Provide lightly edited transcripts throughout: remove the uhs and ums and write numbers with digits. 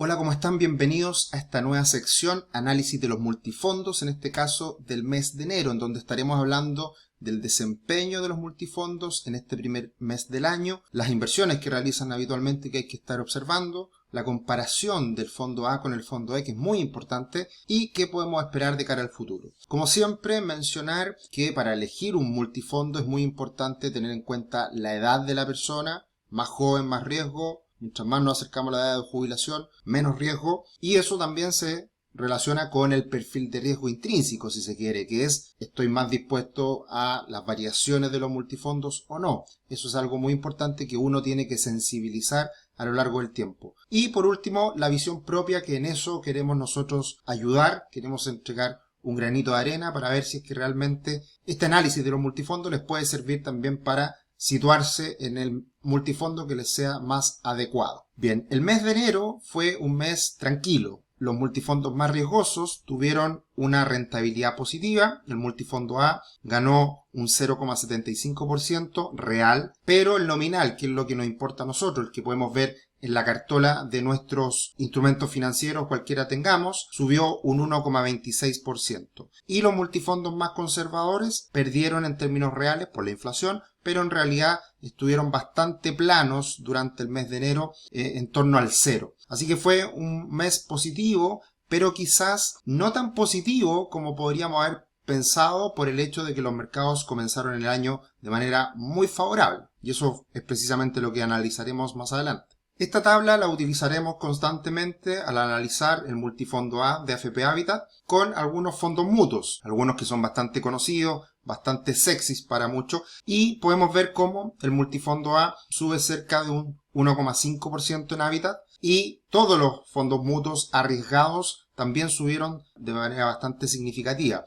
Hola, ¿cómo están? Bienvenidos a esta nueva sección, análisis de los multifondos, en este caso del mes de enero, en donde estaremos hablando del desempeño de los multifondos en este primer mes del año, las inversiones que realizan habitualmente que hay que estar observando, la comparación del fondo A con el fondo E, que es muy importante, y qué podemos esperar de cara al futuro. Como siempre, mencionar que para elegir un multifondo es muy importante tener en cuenta la edad de la persona, más joven, más riesgo. Mientras más nos acercamos a la edad de jubilación, menos riesgo, y eso también se relaciona con el perfil de riesgo intrínseco, si se quiere, que es, ¿estoy más dispuesto a las variaciones de los multifondos o no? Eso es algo muy importante que uno tiene que sensibilizar a lo largo del tiempo. Y por último, la visión propia, que en eso queremos nosotros ayudar, queremos entregar un granito de arena para ver si es que realmente este análisis de los multifondos les puede servir también para situarse en el multifondo que les sea más adecuado. Bien, el mes de enero fue un mes tranquilo. Los multifondos más riesgosos tuvieron una rentabilidad positiva. El multifondo A ganó un 0,75% real, pero el nominal, que es lo que nos importa a nosotros, el que podemos ver en la cartola de nuestros instrumentos financieros, cualquiera tengamos, subió un 1,26%. Y los multifondos más conservadores perdieron en términos reales por la inflación, pero en realidad estuvieron bastante planos durante el mes de enero, en torno al cero. Así que fue un mes positivo, pero quizás no tan positivo como podríamos haber pensado por el hecho de que los mercados comenzaron el año de manera muy favorable. Y eso es precisamente lo que analizaremos más adelante. Esta tabla la utilizaremos constantemente al analizar el multifondo A de AFP Habitat con algunos fondos mutuos, algunos que son bastante conocidos, bastante sexys para muchos, y podemos ver cómo el multifondo A sube cerca de un 1,5% en Habitat y todos los fondos mutuos arriesgados también subieron de manera bastante significativa.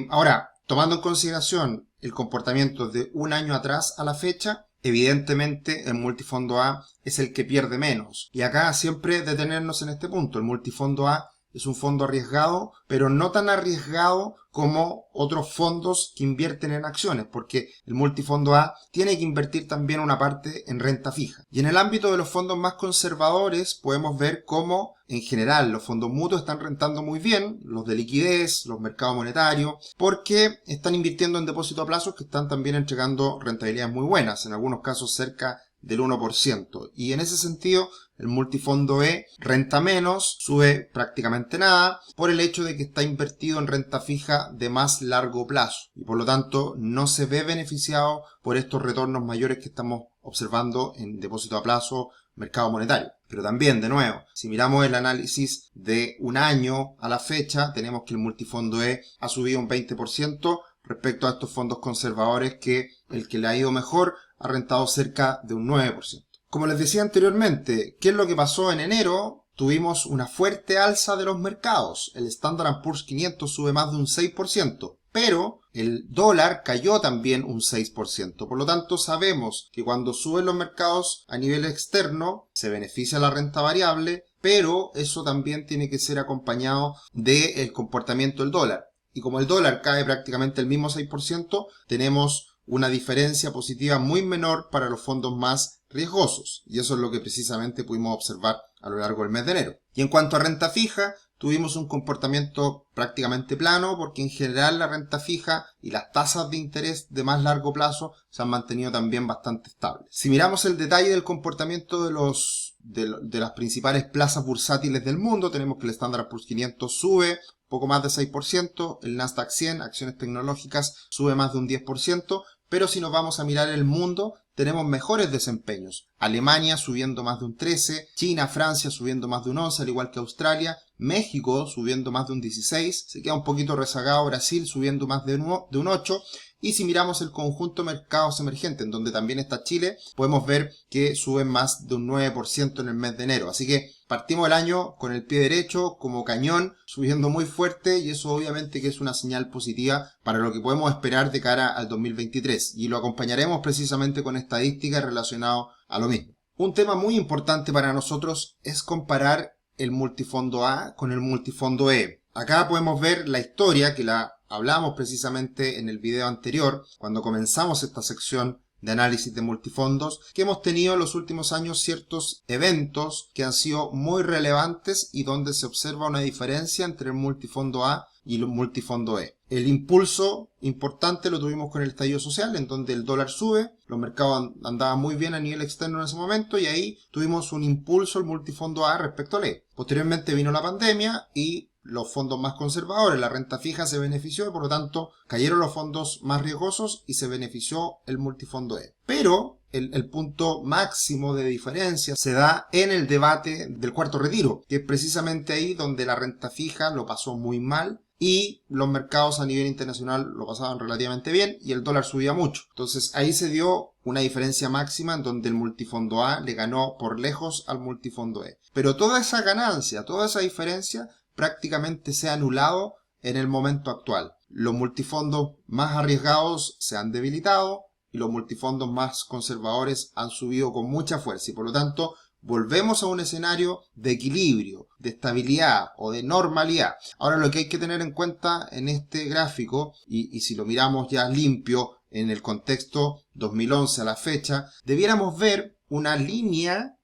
Ahora, tomando en consideración el comportamiento de un año atrás a la fecha, evidentemente el multifondo A es el que pierde menos. Y acá siempre detenernos en este punto. El multifondo A es un fondo arriesgado, pero no tan arriesgado como otros fondos que invierten en acciones, porque el multifondo A tiene que invertir también una parte en renta fija. Y en el ámbito de los fondos más conservadores podemos ver cómo en general los fondos mutuos están rentando muy bien, los de liquidez, los mercados monetarios, porque están invirtiendo en depósitos a plazos que están también entregando rentabilidades muy buenas, en algunos casos cerca del 1%. Y en ese sentido, el multifondo E renta menos, sube prácticamente nada, por el hecho de que está invertido en renta fija de más largo plazo. Y por lo tanto, no se ve beneficiado por estos retornos mayores que estamos observando en depósito a plazo, mercado monetario. Pero también, de nuevo, si miramos el análisis de un año a la fecha, tenemos que el multifondo E ha subido un 20% respecto a estos fondos conservadores, que el que le ha ido mejor ha rentado cerca de un 9%. Como les decía anteriormente, ¿qué es lo que pasó en enero? Tuvimos una fuerte alza de los mercados. El Standard & Poor's 500 sube más de un 6%, pero el dólar cayó también un 6%. Por lo tanto, sabemos que cuando suben los mercados a nivel externo, se beneficia la renta variable, pero eso también tiene que ser acompañado del comportamiento del dólar. Y como el dólar cae prácticamente el mismo 6%, tenemos una diferencia positiva muy menor para los fondos más riesgosos. Y eso es lo que precisamente pudimos observar a lo largo del mes de enero. Y en cuanto a renta fija, tuvimos un comportamiento prácticamente plano, porque en general la renta fija y las tasas de interés de más largo plazo se han mantenido también bastante estables. Si miramos el detalle del comportamiento de las principales plazas bursátiles del mundo, tenemos que el Standard & Poor's 500 sube poco más de 6%, el Nasdaq 100, acciones tecnológicas, sube más de un 10%, pero si nos vamos a mirar el mundo, tenemos mejores desempeños. Alemania subiendo más de un 13%, China, Francia subiendo más de un 11%, al igual que Australia, México subiendo más de un 16%, se queda un poquito rezagado Brasil subiendo más de un 8%, y si miramos el conjunto de mercados emergentes, en donde también está Chile, podemos ver que suben más de un 9% en el mes de enero. Así que partimos el año con el pie derecho, como cañón, subiendo muy fuerte, y eso obviamente que es una señal positiva para lo que podemos esperar de cara al 2023. Y lo acompañaremos precisamente con estadísticas relacionadas a lo mismo. Un tema muy importante para nosotros es comparar el multifondo A con el multifondo E. Acá podemos ver la historia que la hablamos precisamente en el video anterior, cuando comenzamos esta sección de análisis de multifondos, que hemos tenido en los últimos años ciertos eventos que han sido muy relevantes y donde se observa una diferencia entre el multifondo A y el multifondo E. El impulso importante lo tuvimos con el estallido social, en donde el dólar sube, los mercados andaban muy bien a nivel externo en ese momento y ahí tuvimos un impulso al multifondo A respecto al E. Posteriormente vino la pandemia y los fondos más conservadores, la renta fija se benefició y por lo tanto cayeron los fondos más riesgosos y se benefició el multifondo E. Pero el punto máximo de diferencia se da en el debate del cuarto retiro, que es precisamente ahí donde la renta fija lo pasó muy mal y los mercados a nivel internacional lo pasaban relativamente bien y el dólar subía mucho. Entonces ahí se dio una diferencia máxima en donde el multifondo A le ganó por lejos al multifondo E. Pero toda esa ganancia, toda esa diferencia prácticamente se ha anulado en el momento actual. Los multifondos más arriesgados se han debilitado y los multifondos más conservadores han subido con mucha fuerza y por lo tanto volvemos a un escenario de equilibrio, de estabilidad o de normalidad. Ahora lo que hay que tener en cuenta en este gráfico, y si lo miramos ya limpio en el contexto 2011 a la fecha, debiéramos ver una línea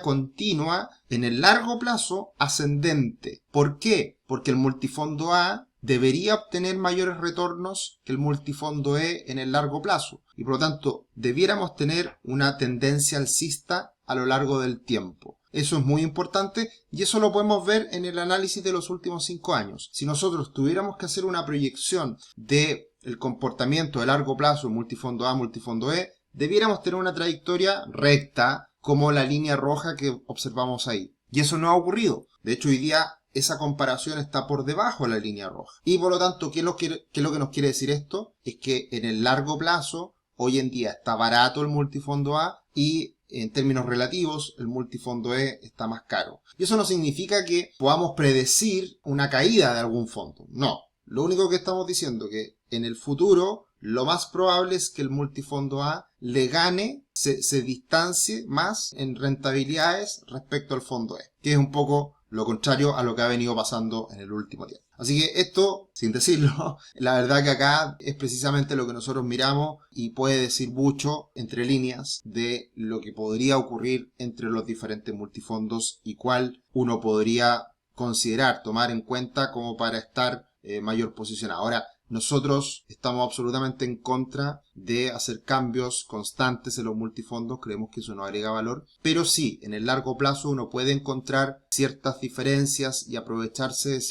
continua en el largo plazo ascendente. ¿Por qué? Porque el multifondo A debería obtener mayores retornos que el multifondo E en el largo plazo y por lo tanto debiéramos tener una tendencia alcista a lo largo del tiempo. Eso es muy importante y eso lo podemos ver en el análisis de los últimos 5 años. Si nosotros tuviéramos que hacer una proyección del comportamiento de largo plazo, multifondo A, multifondo E, debiéramos tener una trayectoria recta como la línea roja que observamos ahí. Y eso no ha ocurrido. De hecho, hoy día esa comparación está por debajo de la línea roja. Y por lo tanto, ¿qué es lo que nos quiere decir esto? Es que en el largo plazo, hoy en día está barato el multifondo A y en términos relativos el multifondo E está más caro. Y eso no significa que podamos predecir una caída de algún fondo. No. Lo único que estamos diciendo es que en el futuro lo más probable es que el multifondo A le gane, se distancie más en rentabilidades respecto al fondo E, que es un poco lo contrario a lo que ha venido pasando en el último tiempo. Así que esto, sin decirlo, la verdad que acá es precisamente lo que nosotros miramos y puede decir mucho entre líneas de lo que podría ocurrir entre los diferentes multifondos y cuál uno podría considerar, tomar en cuenta como para estar mayor posicionado. Ahora, nosotros estamos absolutamente en contra de hacer cambios constantes en los multifondos, creemos que eso no agrega valor, pero sí, en el largo plazo uno puede encontrar ciertas diferencias y aprovecharse de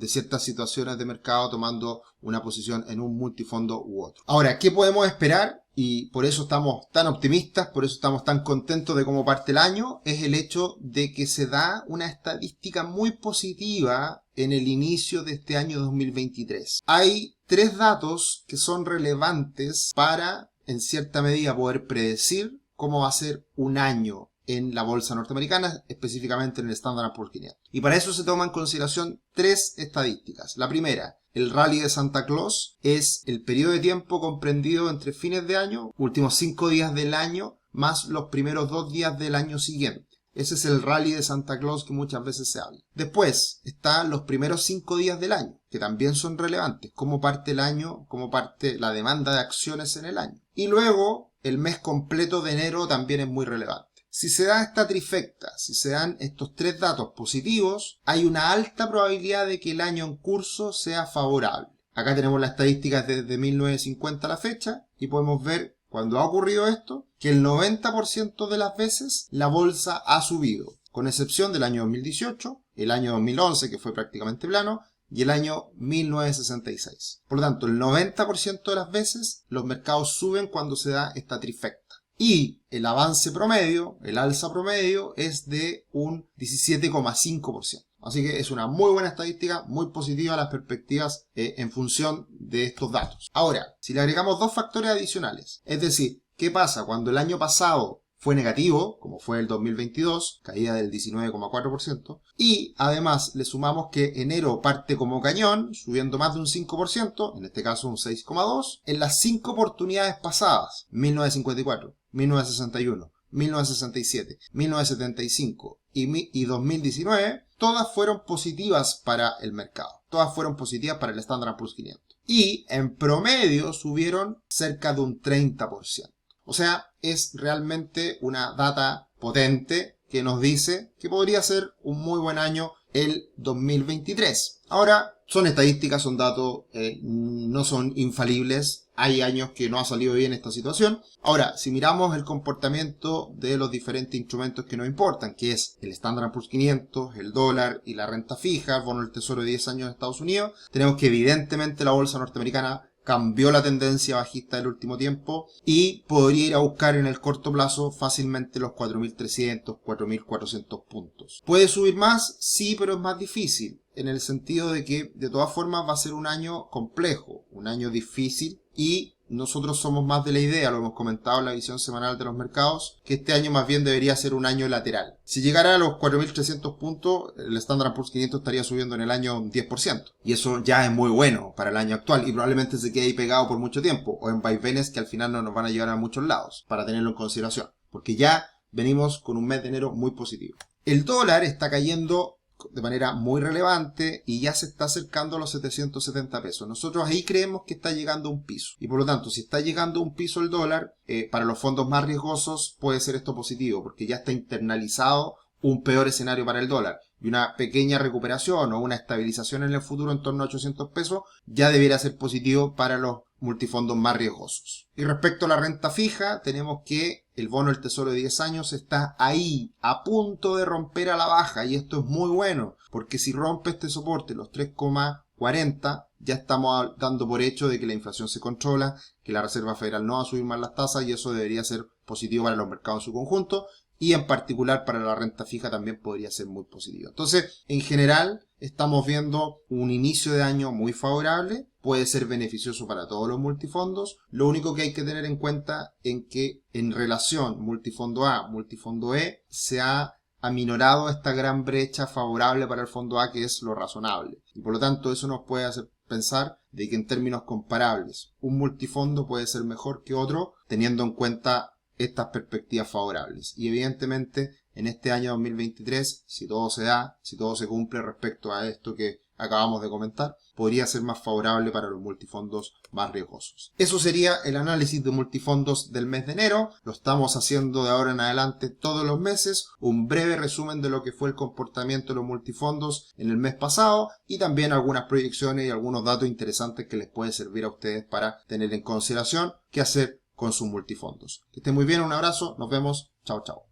ciertas situaciones de mercado tomando una posición en un multifondo u otro. Ahora, ¿qué podemos esperar? Y por eso estamos tan optimistas, por eso estamos tan contentos de cómo parte el año, es el hecho de que se da una estadística muy positiva en el inicio de este año 2023. Hay 3 datos que son relevantes para, en cierta medida, poder predecir cómo va a ser un año en la bolsa norteamericana, específicamente en el Standard & Poor's 500. Y para eso se toman en consideración 3 estadísticas. La primera, el rally de Santa Claus, es el periodo de tiempo comprendido entre fines de año, últimos 5 días del año, más los primeros 2 días del año siguiente. Ese es el rally de Santa Claus que muchas veces se habla. Después están los primeros 5 días del año, que también son relevantes, cómo parte el año, cómo parte la demanda de acciones en el año. Y luego, el mes completo de enero también es muy relevante. Si se da esta trifecta, si se dan estos 3 datos positivos, hay una alta probabilidad de que el año en curso sea favorable. Acá tenemos las estadísticas desde 1950 a la fecha y podemos ver, cuando ha ocurrido esto, que el 90% de las veces la bolsa ha subido, con excepción del año 2018, el año 2011, que fue prácticamente plano, y el año 1966. Por lo tanto, el 90% de las veces los mercados suben cuando se da esta trifecta. Y el avance promedio, el alza promedio, es de un 17,5%. Así que es una muy buena estadística, muy positiva a las perspectivas en función de estos datos. Ahora, si le agregamos 2 factores adicionales, es decir, ¿qué pasa cuando el año pasado fue negativo, como fue el 2022, caída del 19,4%, y además le sumamos que enero parte como cañón, subiendo más de un 5%, en este caso un 6,2%, en las 5 oportunidades pasadas, 1954, 1961, 1967, 1975 y 2019, todas fueron positivas para el mercado. Todas fueron positivas para el Standard & Poor's 500. Y en promedio subieron cerca de un 30%. O sea, es realmente una data potente que nos dice que podría ser un muy buen año el 2023. Ahora, son estadísticas, son datos, no son infalibles. Hay años que no ha salido bien esta situación. Ahora, si miramos el comportamiento de los diferentes instrumentos que nos importan, que es el Standard & Poor's 500, el dólar y la renta fija, el bono del tesoro de 10 años de Estados Unidos, tenemos que evidentemente la bolsa norteamericana cambió la tendencia bajista del último tiempo y podría ir a buscar en el corto plazo fácilmente los 4.300, 4.400 puntos. ¿Puede subir más? Sí, pero es más difícil, en el sentido de que de todas formas va a ser un año complejo, un año difícil, y nosotros somos más de la idea, lo hemos comentado en la visión semanal de los mercados, que este año más bien debería ser un año lateral. Si llegara a los 4.300 puntos, el Standard & Poor's 500 estaría subiendo en el año un 10%. Y eso ya es muy bueno para el año actual y probablemente se quede ahí pegado por mucho tiempo, o en vaivenes que al final no nos van a llevar a muchos lados, para tenerlo en consideración. Porque ya venimos con un mes de enero muy positivo. El dólar está cayendo de manera muy relevante y ya se está acercando a los 770 pesos. Nosotros ahí creemos que está llegando a un piso. Y por lo tanto, si está llegando a un piso el dólar, para los fondos más riesgosos puede ser esto positivo, porque ya está internalizado un peor escenario para el dólar. Y una pequeña recuperación o una estabilización en el futuro en torno a 800 pesos ya debería ser positivo para los multifondos más riesgosos. Y respecto a la renta fija, tenemos que el bono del tesoro de 10 años está ahí, a punto de romper a la baja, y esto es muy bueno, porque si rompe este soporte, los 3,40, ya estamos dando por hecho de que la inflación se controla, que la Reserva Federal no va a subir más las tasas, y eso debería ser positivo para los mercados en su conjunto, y en particular para la renta fija también podría ser muy positivo. Entonces, en general, estamos viendo un inicio de año muy favorable, puede ser beneficioso para todos los multifondos. Lo único que hay que tener en cuenta es que en relación multifondo A, multifondo E, se ha aminorado esta gran brecha favorable para el fondo A, que es lo razonable. Y por lo tanto, eso nos puede hacer pensar de que en términos comparables, un multifondo puede ser mejor que otro, teniendo en cuenta estas perspectivas favorables. Y evidentemente, en este año 2023, si todo se da, si todo se cumple respecto a esto que acabamos de comentar, podría ser más favorable para los multifondos más riesgosos. Eso sería el análisis de multifondos del mes de enero. Lo estamos haciendo de ahora en adelante todos los meses. Un breve resumen de lo que fue el comportamiento de los multifondos en el mes pasado y también algunas proyecciones y algunos datos interesantes que les puede servir a ustedes para tener en consideración qué hacer con sus multifondos. Que estén muy bien, un abrazo, nos vemos, chao chao.